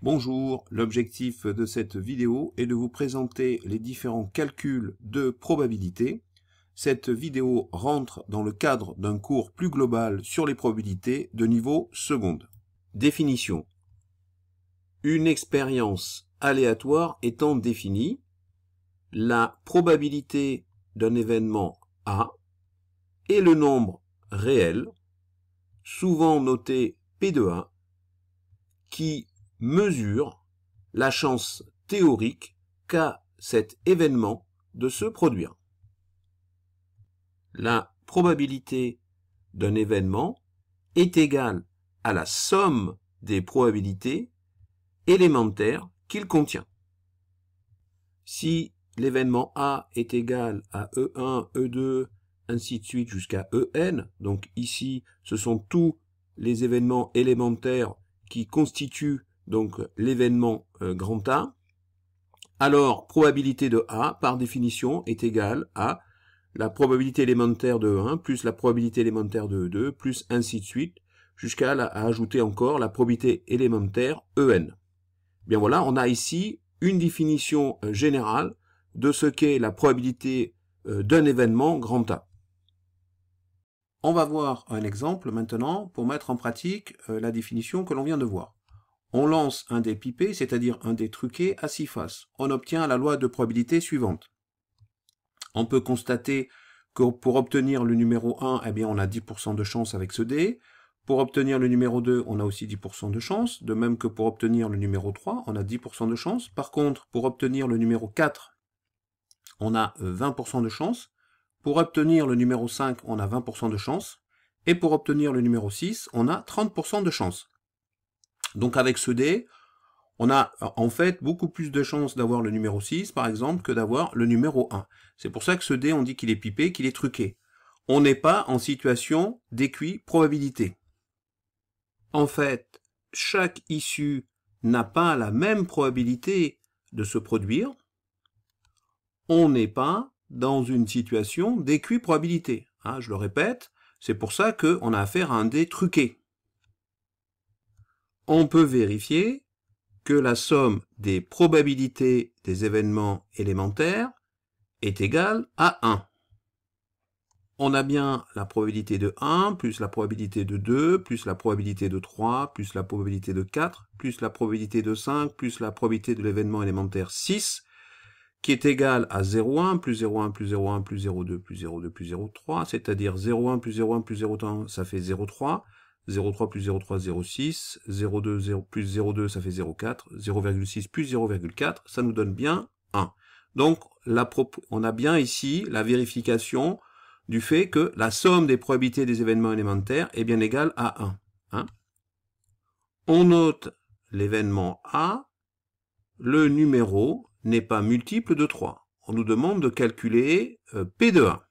Bonjour, l'objectif de cette vidéo est de vous présenter les différents calculs de probabilité. Cette vidéo rentre dans le cadre d'un cours plus global sur les probabilités de niveau seconde. Définition. Une expérience aléatoire étant définie, la probabilité d'un événement A est le nombre réel, souvent noté P de A, qui mesure la chance théorique qu'a cet événement de se produire. La probabilité d'un événement est égale à la somme des probabilités élémentaires qu'il contient. Si l'événement A est égal à E1, E2, ainsi de suite jusqu'à En, donc ici ce sont tous les événements élémentaires qui constituent donc l'événement grand A, alors probabilité de A par définition est égale à la probabilité élémentaire de 1 plus la probabilité élémentaire de 2 plus ainsi de suite jusqu'à ajouter encore la probabilité élémentaire En. Bien voilà, on a ici une définition générale de ce qu'est la probabilité d'un événement grand A. On va voir un exemple maintenant pour mettre en pratique la définition que l'on vient de voir. On lance un dé pipé, c'est-à-dire un dé truqué à 6 faces. On obtient la loi de probabilité suivante. On peut constater que pour obtenir le numéro 1, eh bien, on a 10% de chance avec ce dé. Pour obtenir le numéro 2, on a aussi 10% de chance. De même que pour obtenir le numéro 3, on a 10% de chance. Par contre, pour obtenir le numéro 4, on a 20% de chance. Pour obtenir le numéro 5, on a 20% de chance. Et pour obtenir le numéro 6, on a 30% de chance. Donc avec ce dé, on a en fait beaucoup plus de chances d'avoir le numéro 6, par exemple, que d'avoir le numéro 1. C'est pour ça que ce dé, on dit qu'il est pipé, qu'il est truqué. On n'est pas en situation d'équi-probabilité. En fait, chaque issue n'a pas la même probabilité de se produire. On n'est pas dans une situation d'équi-probabilité. Je le répète, c'est pour ça qu'on a affaire à un dé truqué. On peut vérifier que la somme des probabilités des événements élémentaires est égale à 1. On a bien la probabilité de 1, plus la probabilité de 2, plus la probabilité de 3, plus la probabilité de 4, plus la probabilité de 5, plus la probabilité de l'événement élémentaire 6, qui est égale à 0,1, plus 0,1, plus 0,1, plus 0,2, plus 0,2, plus 0,3, c'est-à-dire 0,1 plus 0,1 plus 0,1, ça fait 0,3, 0,3 plus 0,3, 0,6, 0,2 plus 0,2, ça fait 0,4, 0,6 plus 0,4, ça nous donne bien 1. Donc, on a bien ici la vérification du fait que la somme des probabilités des événements élémentaires est bien égale à 1. On note l'événement A, le numéro n'est pas multiple de 3. On nous demande de calculer P de A.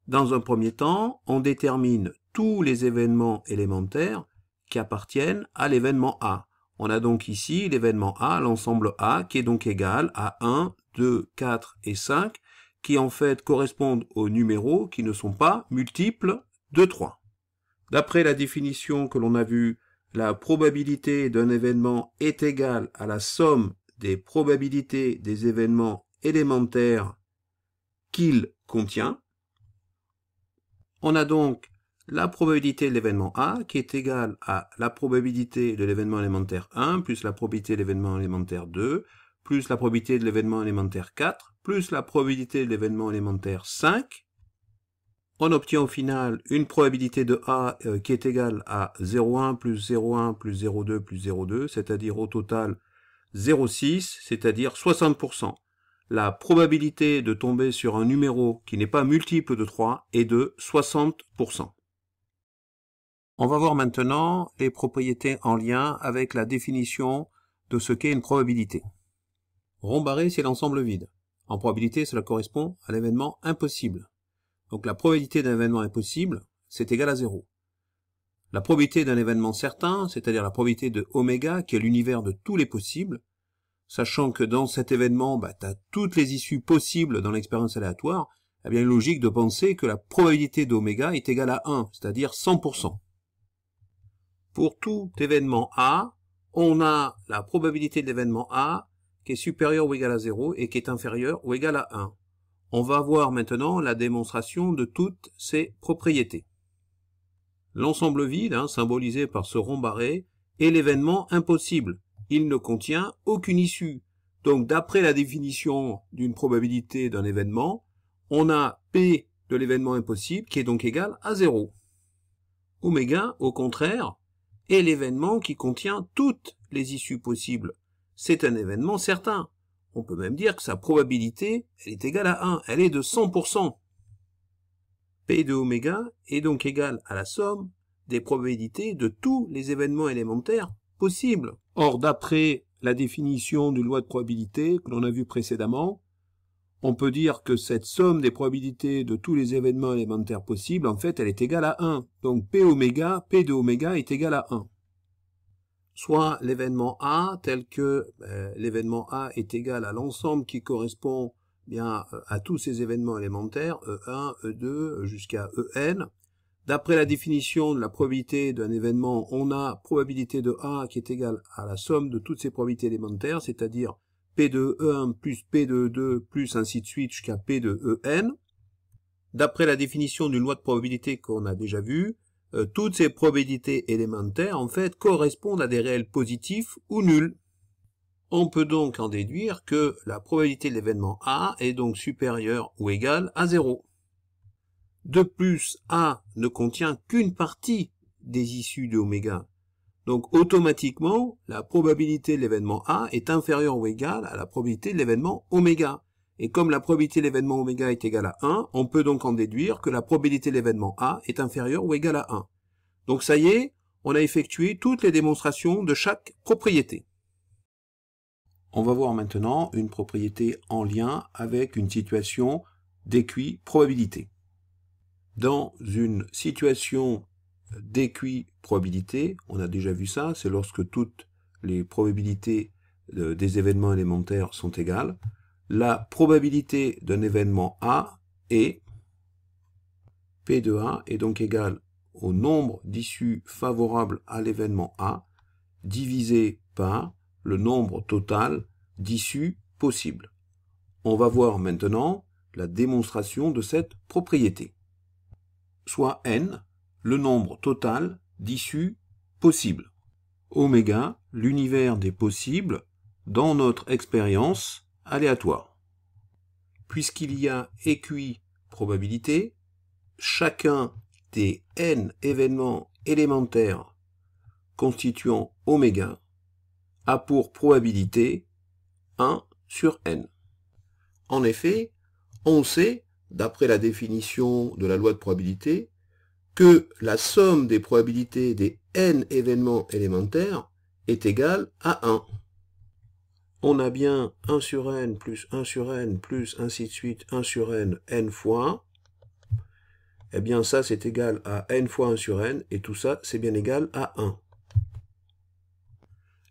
Dans un premier temps, on détermine tous les événements élémentaires qui appartiennent à l'événement A. On a donc ici l'événement A, l'ensemble A, qui est donc égal à 1, 2, 4 et 5, qui en fait correspondent aux numéros qui ne sont pas multiples de 3. D'après la définition que l'on a vue, la probabilité d'un événement est égale à la somme des probabilités des événements élémentaires qu'il contient. On a donc la probabilité de l'événement A qui est égale à la probabilité de l'événement élémentaire 1 plus la probabilité de l'événement élémentaire 2 plus la probabilité de l'événement élémentaire 4 plus la probabilité de l'événement élémentaire 5. On obtient au final une probabilité de A qui est égale à 0,1 plus 0,1 plus 0,2 plus 0,2, c'est-à-dire au total 0,6, c'est-à-dire 60%. La probabilité de tomber sur un numéro qui n'est pas multiple de 3 est de 60%. On va voir maintenant les propriétés en lien avec la définition de ce qu'est une probabilité. Rond barré, c'est l'ensemble vide. En probabilité, cela correspond à l'événement impossible. Donc la probabilité d'un événement impossible, c'est égal à 0. la probabilité d'un événement certain, c'est-à-dire la probabilité de oméga, qui est l'univers de tous les possibles, sachant que dans cet événement, tu as toutes les issues possibles dans l'expérience aléatoire, eh bien, il est logique de penser que la probabilité d'oméga est égale à 1, c'est-à-dire 100%. Pour tout événement A, on a la probabilité de l'événement A qui est supérieure ou égale à 0 et qui est inférieure ou égale à 1. On va voir maintenant la démonstration de toutes ces propriétés. L'ensemble vide, symbolisé par ce rond barré, est l'événement impossible. Il ne contient aucune issue. Donc, d'après la définition d'une probabilité d'un événement, on a P de l'événement impossible qui est donc égal à 0. Oméga, au contraire, est l'événement qui contient toutes les issues possibles. C'est un événement certain. On peut même dire que sa probabilité, elle est égale à 1. Elle est de 100%. P de oméga est donc égal à la somme des probabilités de tous les événements élémentaires possibles. Or, d'après la définition d'une loi de probabilité que l'on a vue précédemment, on peut dire que cette somme des probabilités de tous les événements élémentaires possibles, en fait, elle est égale à 1. Donc P de oméga est égal à 1. Soit l'événement A, tel que l'événement A est égal à l'ensemble qui correspond bien à tous ces événements élémentaires, E1, E2, jusqu'à En. D'après la définition de la probabilité d'un événement, on a probabilité de A qui est égale à la somme de toutes ces probabilités élémentaires, c'est-à-dire P de E1 plus P de E2 plus ainsi de suite jusqu'à P de En. D'après la définition d'une loi de probabilité qu'on a déjà vue, toutes ces probabilités élémentaires, en fait, correspondent à des réels positifs ou nuls. On peut donc en déduire que la probabilité de l'événement A est donc supérieure ou égale à 0. De plus, A ne contient qu'une partie des issues de oméga. Donc, automatiquement, la probabilité de l'événement A est inférieure ou égale à la probabilité de l'événement oméga. Et comme la probabilité de l'événement oméga est égale à 1, on peut donc en déduire que la probabilité de l'événement A est inférieure ou égale à 1. Donc ça y est, on a effectué toutes les démonstrations de chaque propriété. On va voir maintenant une propriété en lien avec une situation d'équiprobabilité. Dans une situation d'équiprobabilité, on a déjà vu ça, c'est lorsque toutes les probabilités des événements élémentaires sont égales. La probabilité d'un événement A est P de A est donc égale au nombre d'issues favorables à l'événement A divisé par le nombre total d'issues possibles. On va voir maintenant la démonstration de cette propriété. Soit n, le nombre total d'issues possibles. Oméga, l'univers des possibles dans notre expérience aléatoire. Puisqu'il y a équiprobabilité, chacun des n événements élémentaires constituant oméga a pour probabilité 1 sur n. En effet, on sait, d'après la définition de la loi de probabilité, que la somme des probabilités des n événements élémentaires est égale à 1. On a bien 1 sur n plus 1 sur n plus ainsi de suite 1 sur n fois. Eh bien ça c'est égal à n fois 1 sur n et tout ça c'est bien égal à 1.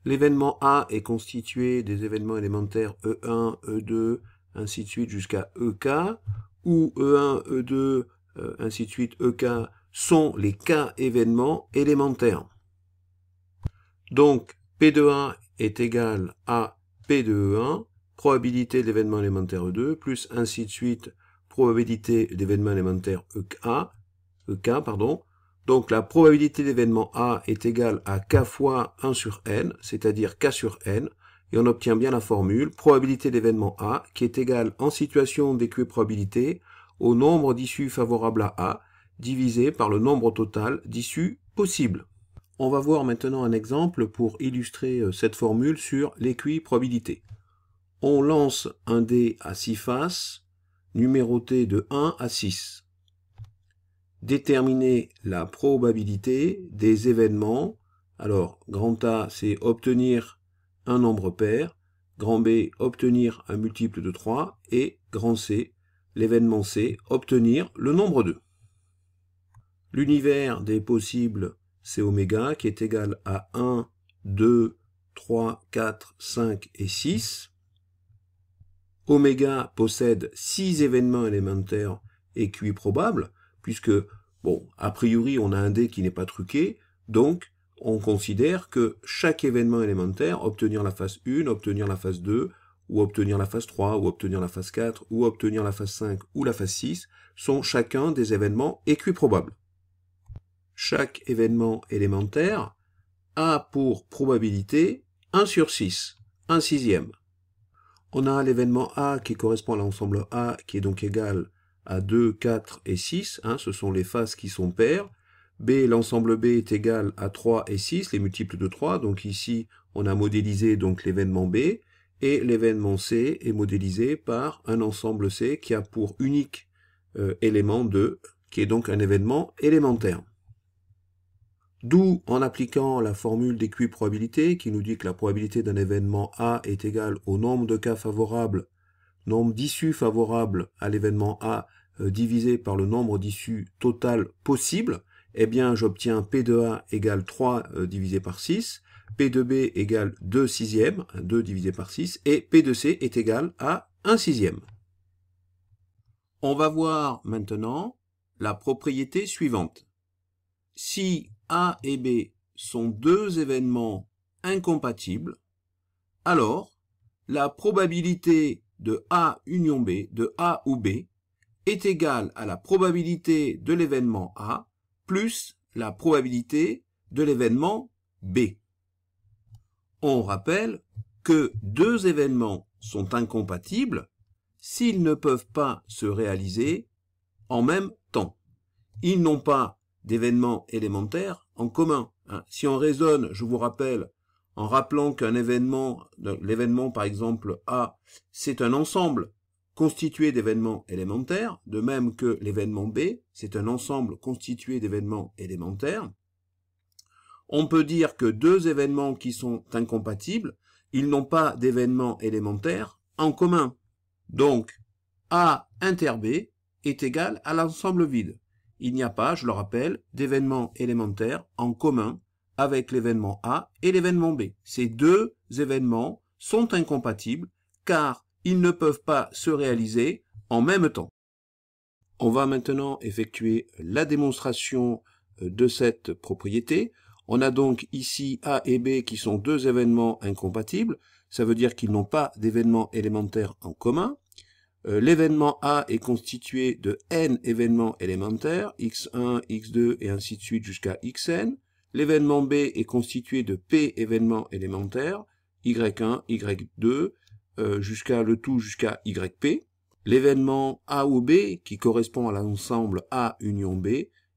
L'événement A est constitué des événements élémentaires E1, E2, ainsi de suite jusqu'à EK, où E1, E2, ainsi de suite EK sont les K événements élémentaires. Donc P de A est égal à P de E1, probabilité de l'événement élémentaire E2, plus ainsi de suite probabilité d'événement élémentaire EK, Donc la probabilité d'événement A est égale à K fois 1 sur n, c'est-à-dire K sur n, et on obtient bien la formule probabilité d'événement A qui est égale en situation d'équiprobabilité au nombre d'issues favorables à A divisé par le nombre total d'issues possibles. On va voir maintenant un exemple pour illustrer cette formule sur l'équiprobabilité. On lance un dé à 6 faces, numéroté de 1 à 6. Déterminer la probabilité des événements. Alors, grand A, c'est obtenir un nombre pair, grand B, obtenir un multiple de 3, et grand C, l'événement C, obtenir le nombre 2. L'univers des possibles, c'est oméga qui est égal à 1, 2, 3, 4, 5 et 6. Oméga possède 6 événements élémentaires et QI probables, puisque, bon, a priori, on a un D qui n'est pas truqué, donc on considère que chaque événement élémentaire, obtenir la phase 1, obtenir la phase 2, ou obtenir la phase 3, ou obtenir la phase 4, ou obtenir la phase 5, ou la phase 6, sont chacun des événements équiprobables. Chaque événement élémentaire a pour probabilité 1 sur 6, 1 sixième. On a l'événement A qui correspond à l'ensemble A, qui est donc égal à 2, 4 et 6, ce sont les phases qui sont paires. B, l'ensemble B est égal à 3 et 6, les multiples de 3, donc ici on a modélisé donc l'événement B, et l'événement C est modélisé par un ensemble C qui a pour unique élément 2, qui est donc un événement élémentaire. D'où, en appliquant la formule d'équiprobabilité qui nous dit que la probabilité d'un événement A est égale au nombre de cas favorables, nombre d'issues favorables à l'événement A divisé par le nombre d'issues total possible, eh bien j'obtiens P de A égale 3 divisé par 6, P de B égale 2 sixièmes, 2 divisé par 6, et P de C est égal à 1 sixième. On va voir maintenant la propriété suivante. Si A et B sont deux événements incompatibles, alors la probabilité de A union B, de A ou B, est égale à la probabilité de l'événement A plus la probabilité de l'événement B. On rappelle que deux événements sont incompatibles s'ils ne peuvent pas se réaliser en même temps. Ils n'ont pas d'événements élémentaires en commun. Si on raisonne, je vous rappelle, en rappelant qu'un événement, l'événement par exemple A, c'est un ensemble constitué d'événements élémentaires, de même que l'événement B, c'est un ensemble constitué d'événements élémentaires, on peut dire que deux événements qui sont incompatibles, ils n'ont pas d'événements élémentaires en commun. Donc, A inter B est égal à l'ensemble vide. Il n'y a pas, je le rappelle, d'événements élémentaires en commun avec l'événement A et l'événement B. Ces deux événements sont incompatibles car ils ne peuvent pas se réaliser en même temps. On va maintenant effectuer la démonstration de cette propriété. On a donc ici A et B qui sont deux événements incompatibles. Ça veut dire qu'ils n'ont pas d'événements élémentaires en commun. L'événement A est constitué de n événements élémentaires, x1, x2 et ainsi de suite jusqu'à xn. L'événement B est constitué de p événements élémentaires, y1, y2, jusqu'à le tout jusqu'à yp. L'événement A ou B, qui correspond à l'ensemble A union B,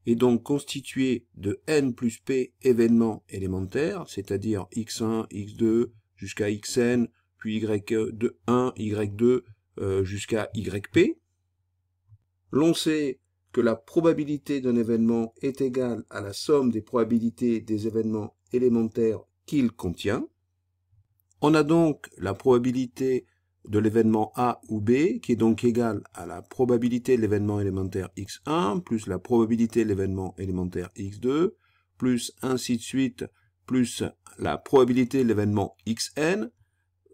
est donc constitué de n plus p événements élémentaires, c'est-à-dire x1, x2 jusqu'à xn, puis y1, y2, jusqu'à yp. L'on sait que la probabilité d'un événement est égale à la somme des probabilités des événements élémentaires qu'il contient. On a donc la probabilité de l'événement A ou B qui est donc égale à la probabilité de l'événement élémentaire x1 plus la probabilité de l'événement élémentaire x2 plus ainsi de suite plus la probabilité de l'événement xn,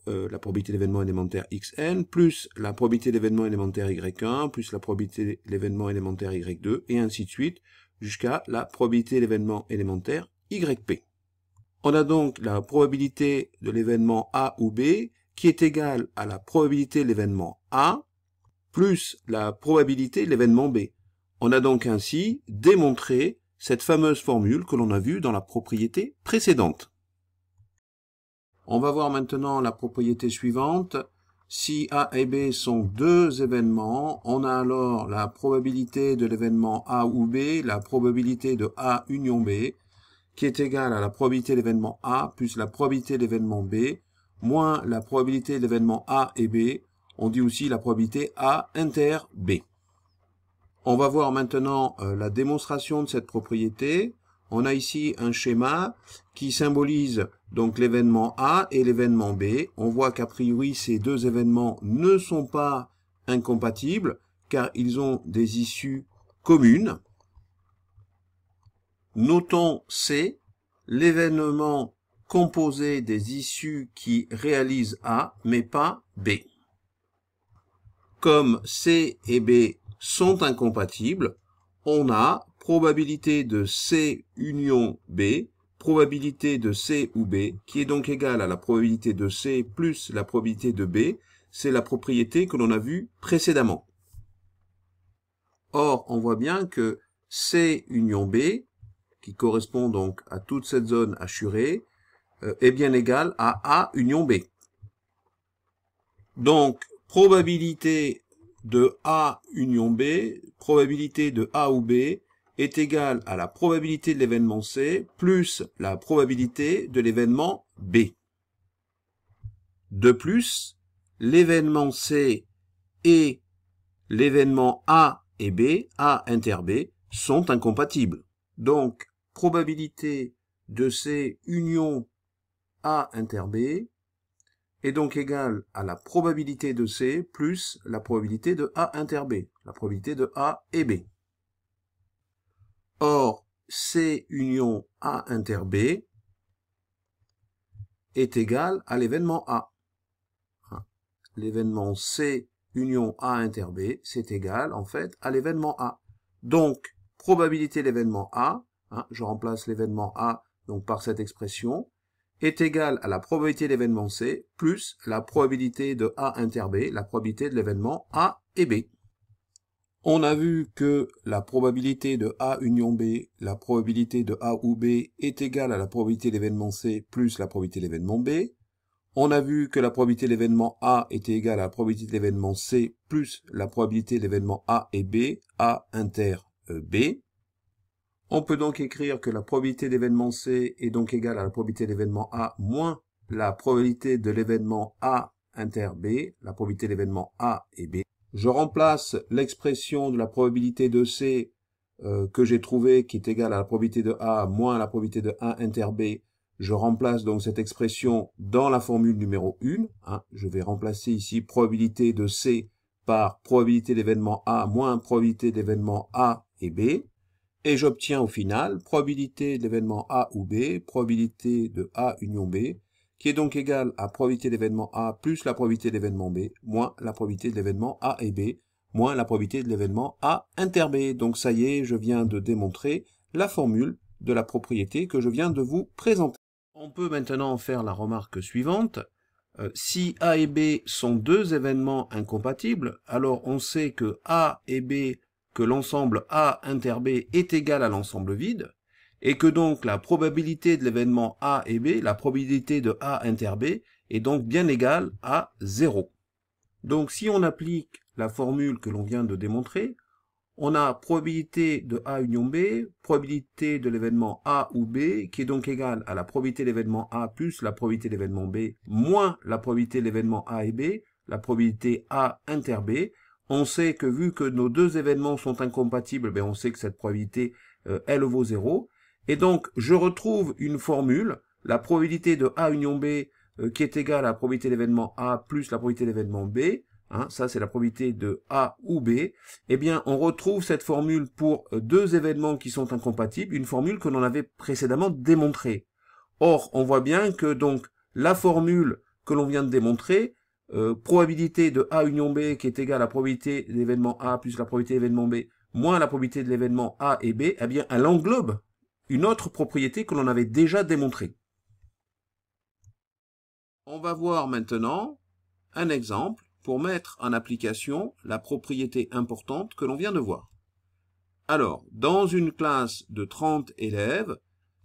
la probabilité de l'événement élémentaire xn, plus la probabilité de l'événement élémentaire y1, plus la probabilité de l'événement élémentaire y2, et ainsi de suite, jusqu'à la probabilité de l'événement élémentaire yp. On a donc la probabilité de l'événement A ou B, qui est égale à la probabilité de l'événement A, plus la probabilité de l'événement B. On a donc ainsi démontré cette fameuse formule que l'on a vue dans la propriété précédente. On va voir maintenant la propriété suivante. Si A et B sont deux événements, on a alors la probabilité de l'événement A ou B, la probabilité de A union B, qui est égale à la probabilité de l'événement A plus la probabilité de l'événement B, moins la probabilité de l'événement A et B, on dit aussi la probabilité A inter B. On va voir maintenant la démonstration de cette propriété. On a ici un schéma qui symbolise donc l'événement A et l'événement B. On voit qu'a priori ces deux événements ne sont pas incompatibles car ils ont des issues communes. notons C, l'événement composé des issues qui réalisent A, mais pas B. Comme C et B sont incompatibles, on a probabilité de C union B, probabilité de C ou B, qui est donc égale à la probabilité de C plus la probabilité de B. C'est la propriété que l'on a vue précédemment. Or, on voit bien que C union B, qui correspond donc à toute cette zone assurée, est bien égal à A union B. Donc, probabilité de A union B, probabilité de A ou B, est égale à la probabilité de l'événement C plus la probabilité de l'événement B. De plus, l'événement C et l'événement A et B, A inter B, sont incompatibles. Donc, probabilité de C union A inter B est donc égale à la probabilité de C plus la probabilité de A inter B, la probabilité de A et B. Or, C union A inter B est égal à l'événement A. L'événement C union A inter B, c'est égal en fait à l'événement A. Donc, probabilité de l'événement A, je remplace l'événement A donc par cette expression, est égale à la probabilité de l'événement C plus la probabilité de A inter B, la probabilité de l'événement A et B. On a vu que la probabilité de A union B, la probabilité de A ou B est égale à la probabilité de l'événement C plus la probabilité de l'événement B. On a vu que la probabilité de l'événement A était égale à la probabilité de l'événement C plus la probabilité de l'événement A et B, A inter B. On peut donc écrire que la probabilité de l'événement C est donc égale à la probabilité de l'événement A moins la probabilité de l'événement A inter B, la probabilité de l'événement A et B. Je remplace l'expression de la probabilité de C que j'ai trouvée, qui est égale à la probabilité de A moins la probabilité de A inter B. Je remplace donc cette expression dans la formule numéro 1. Je vais remplacer ici probabilité de C par probabilité d'événement A moins probabilité d'événement A et B. Et j'obtiens au final probabilité de l'événement A ou B, probabilité de A union B, qui est donc égale à probabilité de l'événement A plus la probabilité de l'événement B, moins la probabilité de l'événement A et B, moins la probabilité de l'événement A inter B. Donc ça y est, je viens de démontrer la formule de la propriété que je viens de vous présenter. On peut maintenant faire la remarque suivante. Si A et B sont deux événements incompatibles, alors on sait que A et B, que l'ensemble A inter B est égal à l'ensemble vide, et que donc la probabilité de l'événement A et B, la probabilité de A inter B, est donc bien égale à 0. Donc si on applique la formule que l'on vient de démontrer, on a probabilité de A union B, probabilité de l'événement A ou B, qui est donc égale à la probabilité de l'événement A plus la probabilité de l'événement B, moins la probabilité de l'événement A et B, la probabilité A inter B. On sait que vu que nos deux événements sont incompatibles, on sait que cette probabilité, elle vaut 0. Et donc, je retrouve une formule, la probabilité de A union B, qui est égale à la probabilité de l'événement A plus la probabilité de l'événement B. Ça c'est la probabilité de A ou B, eh bien on retrouve cette formule pour deux événements qui sont incompatibles, une formule que l'on avait précédemment démontrée. Or, on voit bien que donc la formule que l'on vient de démontrer, probabilité de A union B qui est égale à la probabilité de l'événement A plus la probabilité de l'événement B moins la probabilité de l'événement A et B, eh bien elle englobe une autre propriété que l'on avait déjà démontrée. On va voir maintenant un exemple pour mettre en application la propriété importante que l'on vient de voir. Alors, dans une classe de 30 élèves,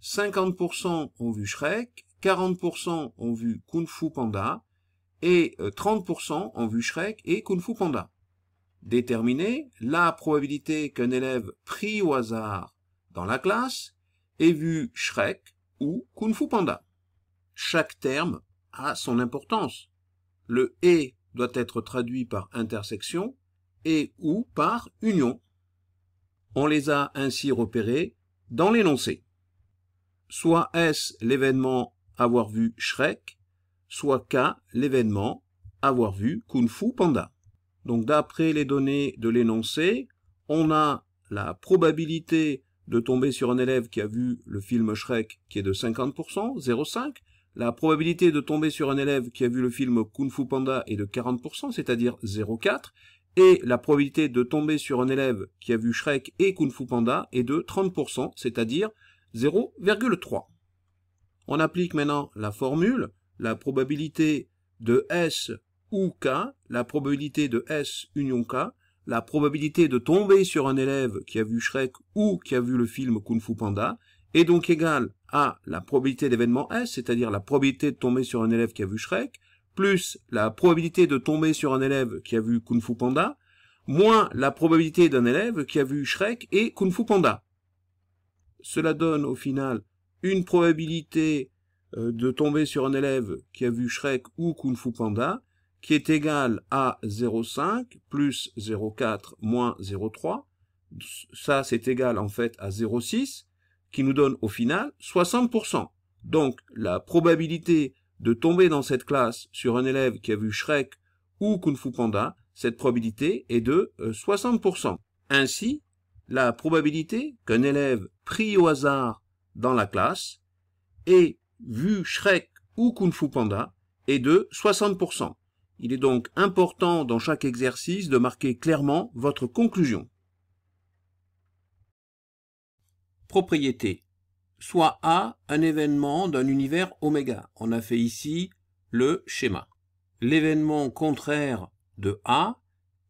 50% ont vu Shrek, 40% ont vu Kung Fu Panda, et 30% ont vu Shrek et Kung Fu Panda. Déterminer la probabilité qu'un élève pris au hasard dans la classe ait vu Shrek ou Kung Fu Panda. Chaque terme a son importance. Le « et » doit être traduit par intersection et ou par union. On les a ainsi repérés dans l'énoncé. Soit S l'événement avoir vu Shrek, soit K l'événement avoir vu Kung Fu Panda. Donc d'après les données de l'énoncé, on a la probabilité de tomber sur un élève qui a vu le film Shrek qui est de 50%, 0,5. La probabilité de tomber sur un élève qui a vu le film Kung Fu Panda est de 40%, c'est-à-dire 0,4. Et la probabilité de tomber sur un élève qui a vu Shrek et Kung Fu Panda est de 30%, c'est-à-dire 0,3. On applique maintenant la formule, la probabilité de S ou K, la probabilité de S union K, la probabilité de tomber sur un élève qui a vu Shrek ou qui a vu le film Kung Fu Panda est donc égale à la probabilité d'événement S, c'est-à-dire la probabilité de tomber sur un élève qui a vu Shrek, plus la probabilité de tomber sur un élève qui a vu Kung Fu Panda, moins la probabilité d'un élève qui a vu Shrek et Kung Fu Panda. Cela donne au final une probabilité de tomber sur un élève qui a vu Shrek ou Kung Fu Panda, qui est égale à 0,5 plus 0,4 moins 0,3. Ça, c'est égal en fait à 0,6, qui nous donne au final 60%. Donc, la probabilité de tomber dans cette classe sur un élève qui a vu Shrek ou Kung Fu Panda, cette probabilité est de 60%. Ainsi, la probabilité qu'un élève pris au hasard dans la classe ait vu Shrek ou Kung Fu Panda est de 60%. Il est donc important dans chaque exercice de marquer clairement votre conclusion. Propriété. Soit A un événement d'un univers oméga. On a fait ici le schéma. L'événement contraire de A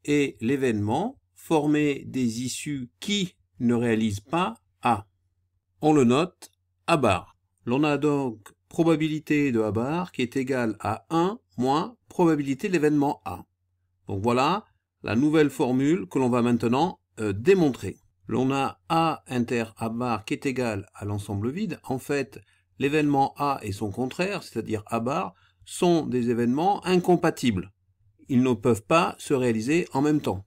est l'événement formé des issues qui ne réalisent pas A. On le note A bar. L'on a donc probabilité de A bar qui est égale à 1 moins probabilité de l'événement A. Donc voilà la nouvelle formule que l'on va maintenant démontrer. L'on a A inter A bar qui est égal à l'ensemble vide. En fait, l'événement A et son contraire, c'est-à-dire A bar, sont des événements incompatibles. Ils ne peuvent pas se réaliser en même temps.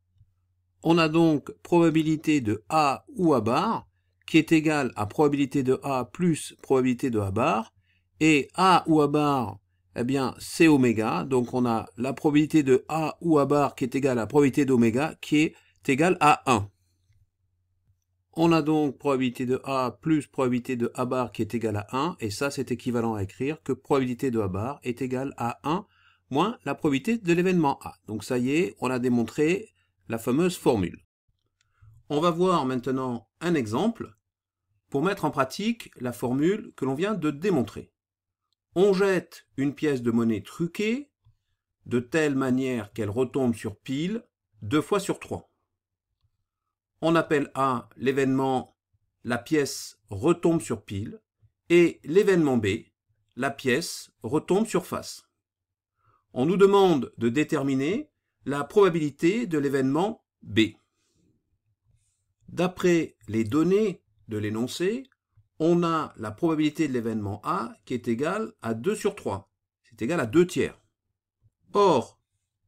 On a donc probabilité de A ou A bar qui est égale à probabilité de A plus probabilité de A bar. Et A ou A bar, eh bien, c'est oméga. Donc on a la probabilité de A ou A bar qui est égale à la probabilité d'oméga qui est égale à 1. On a donc probabilité de A plus probabilité de A bar qui est égale à 1, et ça c'est équivalent à écrire que probabilité de A bar est égale à 1 moins la probabilité de l'événement A. Donc ça y est, on a démontré la fameuse formule. On va voir maintenant un exemple pour mettre en pratique la formule que l'on vient de démontrer. On jette une pièce de monnaie truquée de telle manière qu'elle retombe sur pile 2 fois sur 3. On appelle A l'événement la pièce retombe sur pile et l'événement B, la pièce retombe sur face. On nous demande de déterminer la probabilité de l'événement B. D'après les données de l'énoncé, on a la probabilité de l'événement A qui est égale à 2 sur 3. C'est égal à 2 tiers. Or,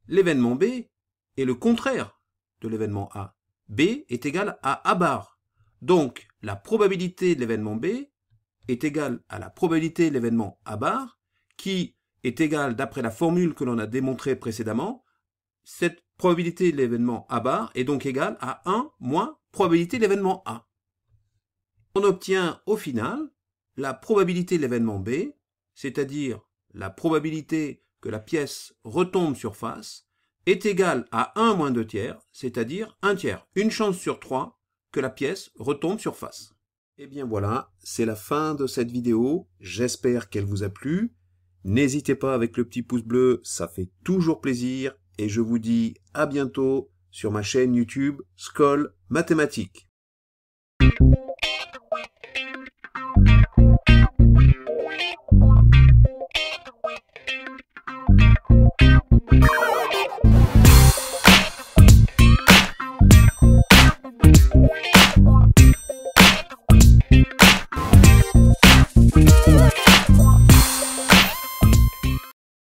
l'événement B est le contraire de l'événement A. B est égal à A bar. Donc, la probabilité de l'événement B est égale à la probabilité de l'événement A bar, qui est égale, d'après la formule que l'on a démontrée précédemment, cette probabilité de l'événement A bar est donc égale à 1 moins probabilité de l'événement A. On obtient au final la probabilité de l'événement B, c'est-à-dire la probabilité que la pièce retombe sur face, est égale à 1 moins 2 tiers, c'est-à-dire 1 tiers, une chance sur 3 que la pièce retombe sur face. Et bien voilà, c'est la fin de cette vidéo, j'espère qu'elle vous a plu. N'hésitez pas avec le petit pouce bleu, ça fait toujours plaisir, et je vous dis à bientôt sur ma chaîne YouTube Skol Mathématiques.